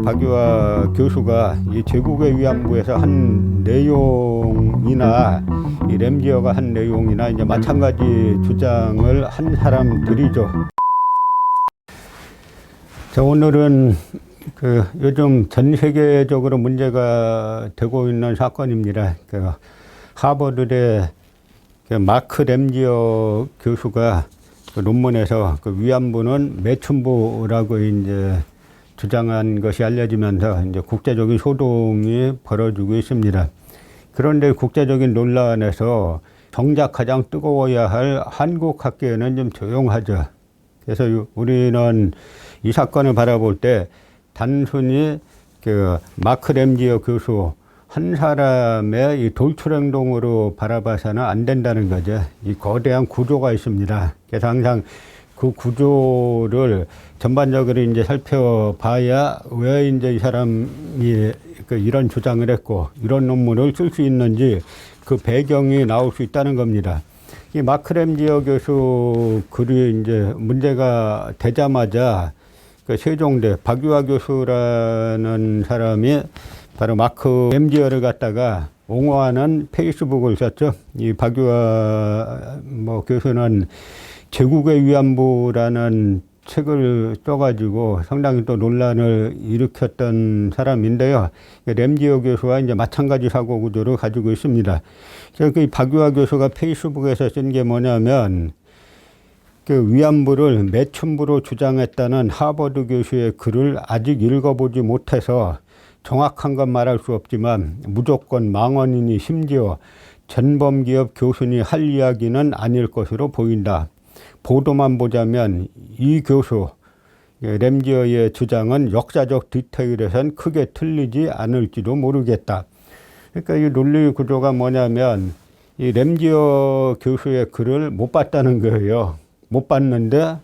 박유하 교수가 이 제국의 위안부에서 한 내용이나 이 램지어가 한 내용이나 이제 마찬가지 주장을 한 사람들이죠. 자, 오늘은 요즘 전 세계적으로 문제가 되고 있는 사건입니다. 하버드대 마크 램지어 교수가 논문에서 위안부는 매춘부라고 이제 주장한 것이 알려지면서 이제 국제적인 소동이 벌어지고 있습니다. 그런데 국제적인 논란에서 정작 가장 뜨거워야 할 한국 학계는 좀 조용하죠. 그래서 우리는 이 사건을 바라볼 때 단순히 마크 램지어 교수 한 사람의 이 돌출 행동으로 바라봐서는 안 된다는 거죠. 이 거대한 구조가 있습니다. 그래서 항상 그 구조를 전반적으로 이제 살펴봐야 왜 이제 이 사람이 이런 주장을 했고 이런 논문을 쓸 수 있는지 그 배경이 나올 수 있다는 겁니다. 이 마크 램지어 교수 글이 이제 문제가 되자마자 세종대 박유하 교수라는 사람이 바로 마크 램지어를 갖다가 옹호하는 페이스북을 썼죠. 이 박유하 교수는 제국의 위안부라는 책을 써가지고 상당히 또 논란을 일으켰던 사람인데요. 램지어 교수와 이제 마찬가지 사고 구조를 가지고 있습니다. 그래서 박유하 교수가 페이스북에서 쓴 게 뭐냐면 위안부를 매춘부로 주장했다는 하버드 교수의 글을 아직 읽어보지 못해서 정확한 건 말할 수 없지만 무조건 망언이니 심지어 전범기업 교수니 할 이야기는 아닐 것으로 보인다. 보도만 보자면 이 교수 램지어의 주장은 역사적 디테일에선 크게 틀리지 않을지도 모르겠다. 그러니까 이 논리 구조가 뭐냐면 이 램지어 교수의 글을 못 봤다는 거예요. 못 봤는데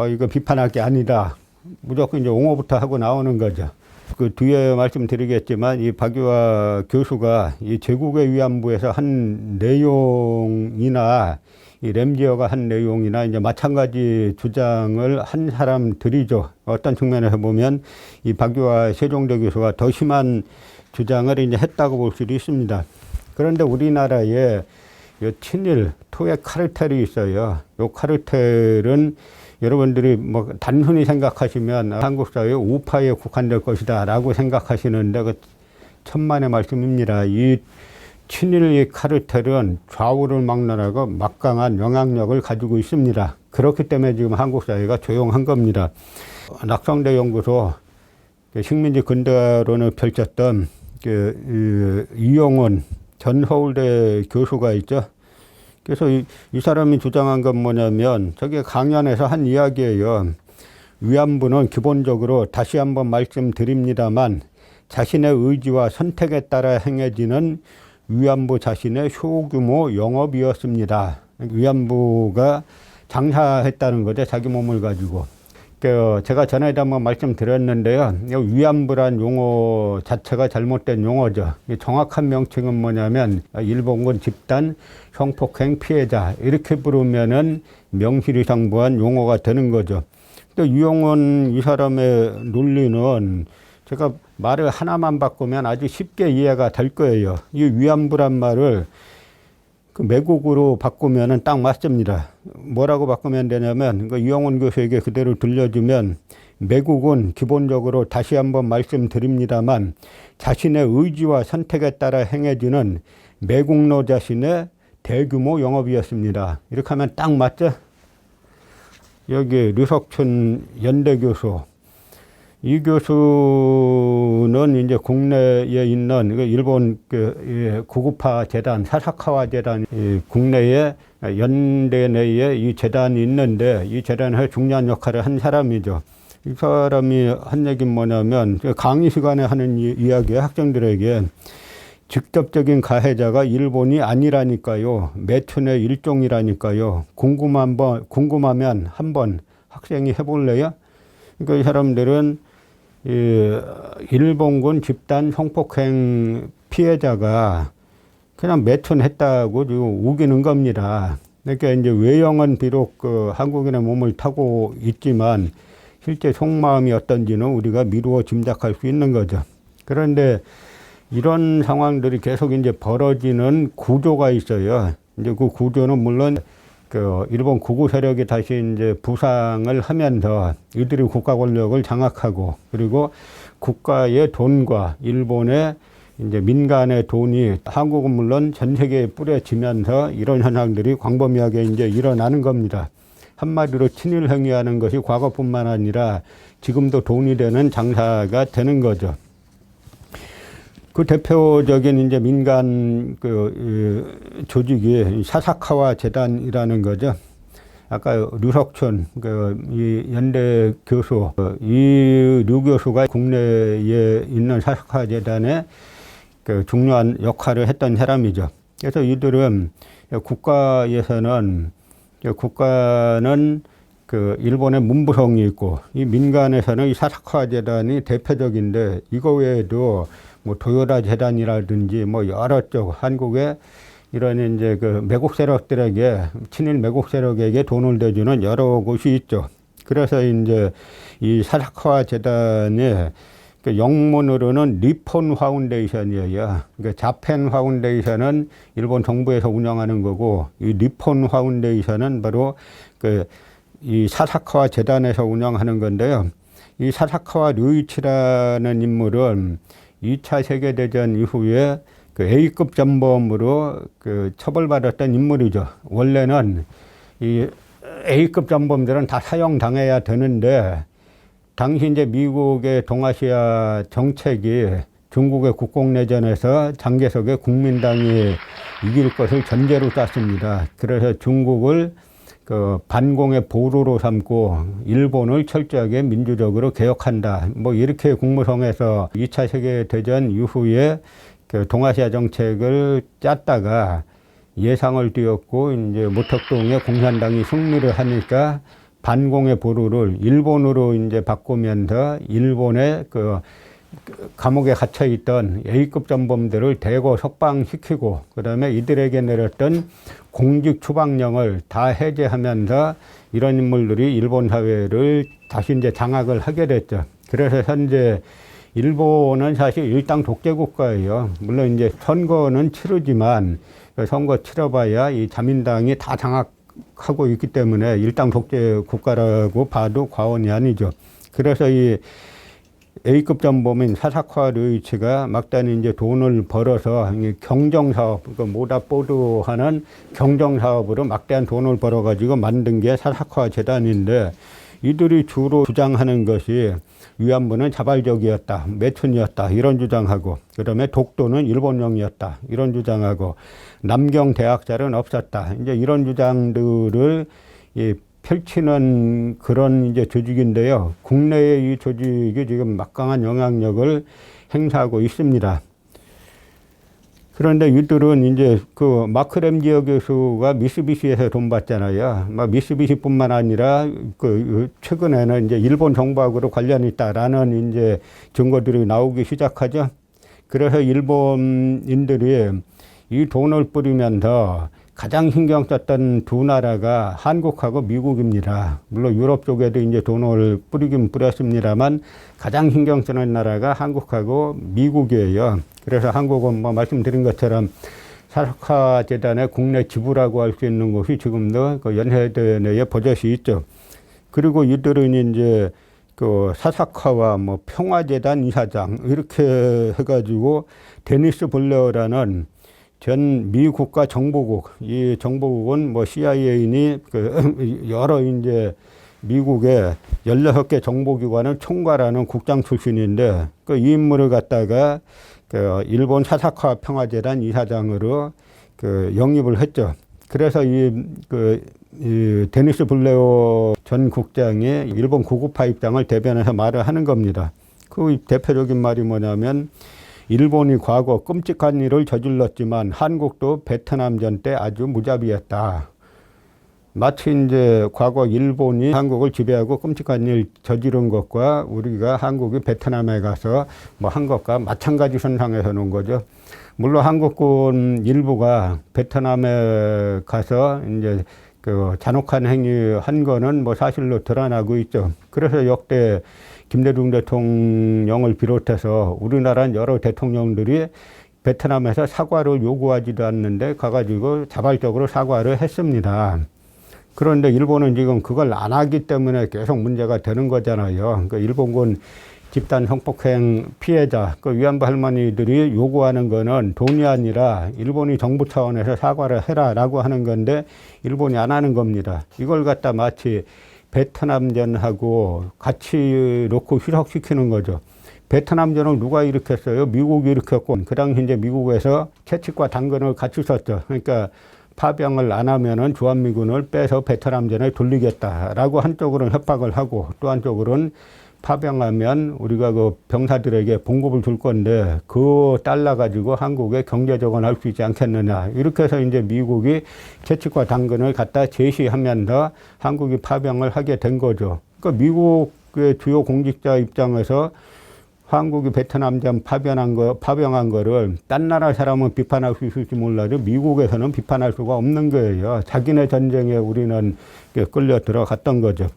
이거 비판할 게 아니다. 무조건 이제 옹호부터 하고 나오는 거죠. 그 뒤에 말씀드리겠지만 이 박유하 교수가 이 제국의 위안부에서 한 내용이나 이 램지어가 한 내용이나 이제 마찬가지 주장을 한 사람들이죠. 어떤 측면에서 보면 이 박유하 세종대 교수가 더 심한 주장을 이제 했다고 볼 수도 있습니다. 그런데 우리나라에 이 친일 토의 카르텔이 있어요. 이 카르텔은 여러분들이 단순히 생각하시면 한국 사회 우파에 국한될 것이다 라고 생각하시는데 그 천만의 말씀입니다. 이 친일 카르텔은 좌우를 막론하고 막강한 영향력을 가지고 있습니다. 그렇기 때문에 지금 한국 사회가 조용한 겁니다. 낙성대 연구소 식민지 근대화론을 펼쳤던 이용훈 전 서울대 교수가 있죠. 그래서 이 사람이 주장한 건 뭐냐면 저게 강연에서 한 이야기예요. 위안부는 기본적으로 다시 한번 말씀드립니다만 자신의 의지와 선택에 따라 행해지는 위안부 자신의 소규모 영업이었습니다. 위안부가 장사했다는 거죠. 자기 몸을 가지고. 제가 전에도 한번 말씀드렸는데요. 위안부란 용어 자체가 잘못된 용어죠. 정확한 명칭은 뭐냐면 일본군 집단 성폭행 피해자 이렇게 부르면은 명실상부한 용어가 되는 거죠. 또 이용훈 이 사람의 논리는 제가 말을 하나만 바꾸면 아주 쉽게 이해가 될 거예요. 이 위안부란 말을 매국으로 바꾸면은 딱 맞습니다. 뭐라고 바꾸면 되냐면 이용훈 교수에게 그대로 들려주면 매국은 기본적으로 다시 한번 말씀드립니다만 자신의 의지와 선택에 따라 행해지는 매국노 자신의 대규모 영업이었습니다. 이렇게 하면 딱 맞죠? 여기 류석춘 연대 교수. 이 교수는 이제 국내에 있는 일본 구구파 재단, 사사카와 재단, 국내에 연대 내에 이 재단이 있는데 이 재단에서 중요한 역할을 한 사람이죠. 이 사람이 한 얘기는 뭐냐면 강의 시간에 하는 이야기에 학생들에게 직접적인 가해자가 일본이 아니라니까요. 매춘의 일종이라니까요. 궁금하면 한번 학생이 해볼래요? 그러니까 이 사람들은 일본군 집단 성폭행 피해자가 그냥 매춘했다고 지금 우기는 겁니다. 그러니까 이제 외형은 비록 한국인의 몸을 타고 있지만 실제 속마음이 어떤지는 우리가 미루어 짐작할 수 있는 거죠. 그런데 이런 상황들이 계속 이제 벌어지는 구조가 있어요. 이제 그 구조는 물론 그 일본 구구 세력이 다시 이제 부상을 하면서 이들이 국가 권력을 장악하고, 그리고 국가의 돈과 일본의 이제 민간의 돈이 한국은 물론 전 세계에 뿌려지면서 이런 현상들이 광범위하게 이제 일어나는 겁니다. 한마디로 친일 행위하는 것이 과거뿐만 아니라 지금도 돈이 되는 장사가 되는 거죠. 그 대표적인 이제 민간 조직이 사사카와 재단이라는 거죠. 아까 류석춘 이 연대 교수, 이 류 교수가 국내에 있는 사사카 재단의 중요한 역할을 했던 사람이죠. 그래서 이들은 국가에서는 일본의 문부성이 있고, 이 민간에서는 이 사사카 재단이 대표적인데, 이거 외에도 뭐 도요다 재단이라든지 뭐 여러 쪽 한국의 이런 이제 매국 세력들에게, 친일 매국 세력에게 돈을 대주는 여러 곳이 있죠. 그래서 이제 이 사사카 재단의 영문으로는 니폰 파운데이션이에요. 그러니까 자펜 파운데이션은 일본 정부에서 운영하는 거고, 이 니폰 파운데이션은 바로 이 사사카와 재단에서 운영하는 건데요. 이 사사카와 류이치라는 인물은 2차 세계대전 이후에 A급 전범으로 처벌받았던 인물이죠. 원래는 이 A급 전범들은 다 사형당해야 되는데, 당시 이제 미국의 동아시아 정책이 중국의 국공내전에서 장개석의 국민당이 이길 것을 전제로 짰습니다. 그래서 중국을 반공의 보루로 삼고 일본을 철저하게 민주적으로 개혁한다. 뭐 이렇게 국무성에서 2차 세계대전 이후에 동아시아 정책을 짰다가 예상을 띄웠고, 이제 모택동의 공산당이 승리를 하니까 반공의 보루를 일본으로 이제 바꾸면서 일본의 감옥에 갇혀 있던 A급 전범들을 대거 석방시키고, 그다음에 이들에게 내렸던 공직 추방령을 다 해제하면서 이런 인물들이 일본 사회를 다시 이제 장악을 하게 됐죠. 그래서 현재 일본은 사실 일당 독재 국가예요. 물론 이제 선거는 치르지만 선거 치러봐야 이 자민당이 다 장악하고 있기 때문에 일당 독재 국가라고 봐도 과언이 아니죠. 그래서 이 A급 전범인 사사카 류이치가 막단히 이제 돈을 벌어서 경정사업, 모닥보드하는 경정사업으로 막대한 돈을 벌어가지고 만든 게 사사카 재단인데, 이들이 주로 주장하는 것이 위안부는 자발적이었다, 매춘이었다, 이런 주장하고, 그 다음에 독도는 일본령이었다, 이런 주장하고, 남경 대학살은 없었다, 이제 이런 주장들을 펼치는 그런 이제 조직인데요. 국내의 이 조직이 지금 막강한 영향력을 행사하고 있습니다. 그런데 이들은 이제 마크 램지어 교수가 미쓰비시에서 돈 받잖아요. 미쓰비시뿐만 아니라 최근에는 이제 일본 정부하고도 관련이 있다라는 이제 증거들이 나오기 시작하죠. 그래서 일본인들이 이 돈을 뿌리면서 가장 신경 썼던 두 나라가 한국하고 미국입니다. 물론 유럽 쪽에도 이제 돈을 뿌리긴 뿌렸습니다만 가장 신경 쓰는 나라가 한국하고 미국이에요. 그래서 한국은 뭐 말씀드린 것처럼 사사카 재단의 국내 지부라고 할 수 있는 곳이 지금도 연해대 내에 버젓이 있죠. 그리고 이들은 이제 사사카와 뭐 평화재단 이사장 이렇게 해가지고 데니스 블레어라는 전 미 국가 정보국, 이 정보국은 뭐 CIA니 여러 이제 미국의 16개 정보기관을 총괄하는 국장 출신인데, 이 인물을 갖다가 일본 사사카 평화재단 이사장으로 영입을 했죠. 그래서 이 데니스 블레어 전 국장이 일본 구구파 입장을 대변해서 말을 하는 겁니다. 그 대표적인 말이 뭐냐면, 일본이 과거 끔찍한 일을 저질렀지만 한국도 베트남전 때 아주 무자비했다. 마치 이제 과거 일본이 한국을 지배하고 끔찍한 일 저지른 것과 우리가 한국이 베트남에 가서 뭐 한 것과 마찬가지 선상에서 놓은 거죠. 물론 한국군 일부가 베트남에 가서 이제 그 잔혹한 행위 한 거는 뭐 사실로 드러나고 있죠. 그래서 역대 김대중 대통령을 비롯해서 우리나라 여러 대통령들이 베트남에서 사과를 요구하지도 않는데 가가지고 자발적으로 사과를 했습니다. 그런데 일본은 지금 그걸 안 하기 때문에 계속 문제가 되는 거잖아요. 그러니까 일본군 집단 성폭행 피해자, 그 위안부 할머니들이 요구하는 거는 돈이 아니라 일본이 정부 차원에서 사과를 해라라고 하는 건데 일본이 안 하는 겁니다. 이걸 갖다 마치 베트남전하고 같이 놓고 희석시키는 거죠. 베트남전을 누가 일으켰어요? 미국이 일으켰고, 그 당시 이제 미국에서 채찍과 당근을 같이 썼죠. 그러니까 파병을 안 하면은 주한미군을 빼서 베트남전에 돌리겠다라고 한쪽으로는 협박을 하고 또 한쪽으로는 파병하면 우리가 그 병사들에게 봉급을 줄 건데 그 달러 가지고 한국에 경제적으로 할 수 있지 않겠느냐. 이렇게 해서 이제 미국이 채찍과 당근을 갖다 제시하면서 한국이 파병을 하게 된 거죠. 그러니까 미국의 주요 공직자 입장에서 한국이 베트남전 파병한 거를 딴 나라 사람은 비판할 수 있을지 몰라도 미국에서는 비판할 수가 없는 거예요. 자기네 전쟁에 우리는 끌려 들어갔던 거죠.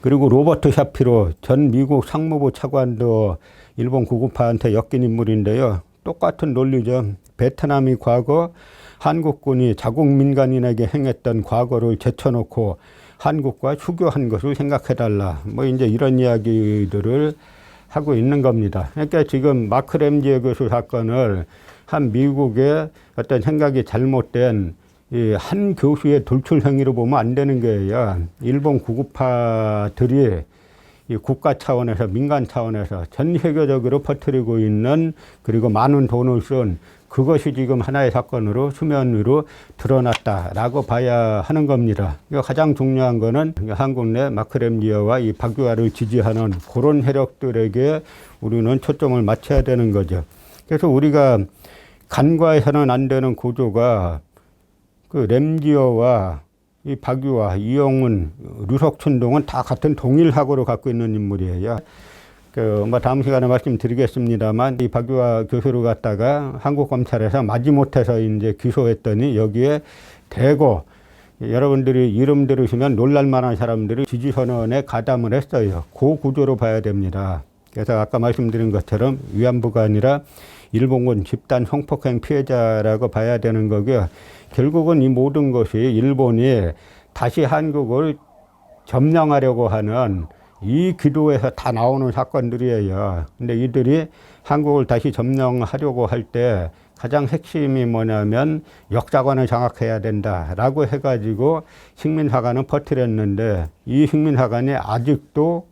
그리고 로버트 샤피로 전 미국 상무부 차관도 일본 구구파한테 엮인 인물인데요. 똑같은 논리죠. 베트남이 과거 한국군이 자국 민간인에게 행했던 과거를 제쳐놓고 한국과 수교한 것을 생각해달라. 뭐 이제 이런 이야기들을 하고 있는 겁니다. 그러니까 지금 마크 램지의 교수 사건을 한 미국의 어떤 생각이 잘못된 이 한 교수의 돌출 행위로 보면 안 되는 거예요. 일본 구구파들이 이 국가 차원에서 민간 차원에서 전 세계적으로 퍼뜨리고 있는 그리고 많은 돈을 쓴 그것이 지금 하나의 사건으로 수면 위로 드러났다라고 봐야 하는 겁니다. 가장 중요한 거는 한국 내 마크 램지어와 이 박유아를 지지하는 그런 세력들에게 우리는 초점을 맞춰야 되는 거죠. 그래서 우리가 간과해서는 안 되는 구조가 그 램지어와 이 박유아, 이영훈, 류석춘동은 다 같은 동일 학으로 갖고 있는 인물이에요. 뭐 다음 시간에 말씀드리겠습니다만 이 박유아 교수를 갖다가 한국 검찰에서 마지못해서 이제 기소했더니 여기에 대거 여러분들이 이름 들으시면 놀랄만한 사람들이 지지 선언에 가담을 했어요. 그 구조로 봐야 됩니다. 그래서 아까 말씀드린 것처럼 위안부가 아니라 일본군 집단 성폭행 피해자라고 봐야 되는 거고요. 결국은 이 모든 것이 일본이 다시 한국을 점령하려고 하는 이 기도에서 다 나오는 사건들이에요. 근데 이들이 한국을 다시 점령하려고 할 때 가장 핵심이 뭐냐면 역사관을 장악해야 된다라고 해가지고 식민사관을 퍼뜨렸는데 이 식민사관이 아직도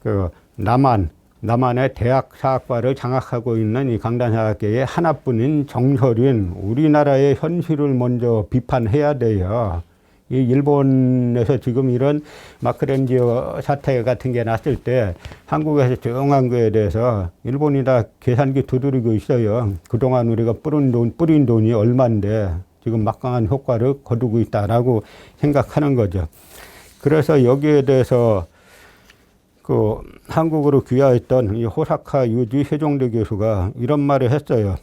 그 남한의 대학사학과를 장악하고 있는 이 강단사학계의 하나뿐인 정설인 우리나라의 현실을 먼저 비판해야 돼요. 이 일본에서 지금 이런 마크 램지어 사태 같은 게 났을 때 한국에서 조용한 거에 대해서 일본이 다 계산기 두드리고 있어요. 그동안 우리가 뿌린 돈이 얼만데 지금 막강한 효과를 거두고 있다라고 생각하는 거죠. 그래서 여기에 대해서 그 한국으로 귀화했던 이 호사카 유지 세종대 교수가 이런 말을 했어요.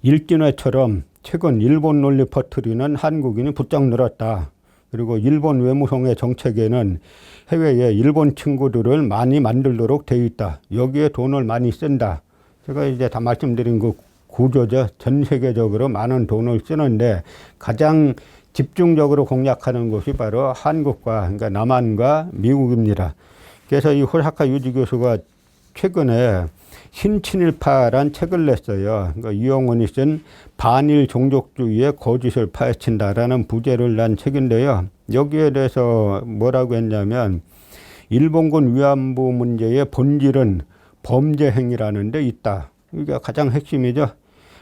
일진회처럼 최근 일본 논리 퍼뜨리는 한국인이 부쩍 늘었다. 그리고 일본 외무성의 정책에는 해외에 일본 친구들을 많이 만들도록 되어 있다. 여기에 돈을 많이 쓴다. 제가 이제 다 말씀드린 그 구조죠. 전 세계적으로 많은 돈을 쓰는데 가장 집중적으로 공략하는 곳이 바로 한국과 그러니까 남한과 미국입니다. 그래서 이 호사카 유지 교수가 최근에 신친일파란 책을 냈어요. 그러니까 이영훈이 쓴 반일 종족주의의 거짓을 파헤친다라는 부제를 난 책인데요. 여기에 대해서 뭐라고 했냐면 일본군 위안부 문제의 본질은 범죄 행위라는 데 있다. 이게 가장 핵심이죠.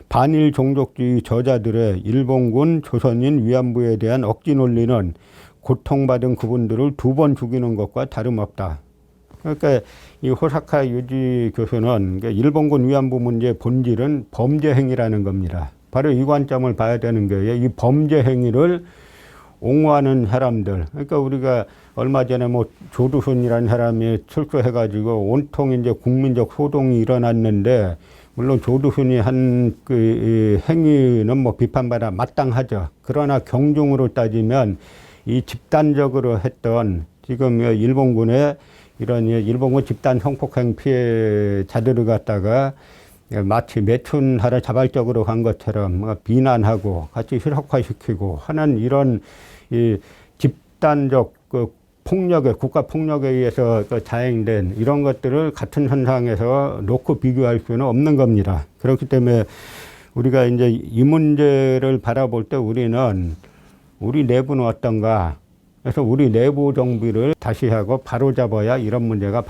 반일 종족주의 저자들의 일본군 조선인 위안부에 대한 억지 논리는 고통받은 그분들을 2번 죽이는 것과 다름없다. 그러니까 이 호사카 유지 교수는 일본군 위안부 문제의 본질은 범죄 행위라는 겁니다. 바로 이 관점을 봐야 되는 거예요. 이 범죄 행위를 옹호하는 사람들, 그러니까 우리가 얼마 전에 뭐 조두순이라는 사람이 출소해가지고 온통 이제 국민적 소동이 일어났는데, 물론 조두순이 한 그 행위는 뭐 비판받아 마땅하죠. 그러나 경중으로 따지면 이 집단적으로 했던 지금 일본군의 이런 일본군 집단 성폭행 피해자들을 갖다가 마치 매춘하러 자발적으로 간 것처럼 비난하고 같이 희석화시키고 하는 이런 이 집단적 그 폭력에, 국가 폭력에 의해서 자행된 이런 것들을 같은 선상에서 놓고 비교할 수는 없는 겁니다. 그렇기 때문에 우리가 이제 이 문제를 바라볼 때 우리는 우리 내부는 어떤가, 그래서 우리 내부 정비를 다시 하고 바로잡아야 이런 문제가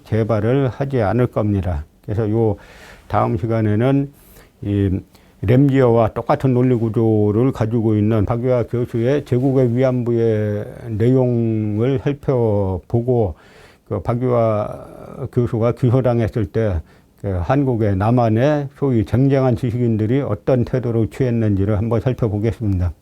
재발을 하지 않을 겁니다. 그래서 요 다음 시간에는 이 램지어와 똑같은 논리 구조를 가지고 있는 박유하 교수의 제국의 위안부의 내용을 살펴보고, 그 박유하 교수가 기소당했을 때 그 한국의 남한의 소위 쟁쟁한 지식인들이 어떤 태도를 취했는지를 한번 살펴보겠습니다.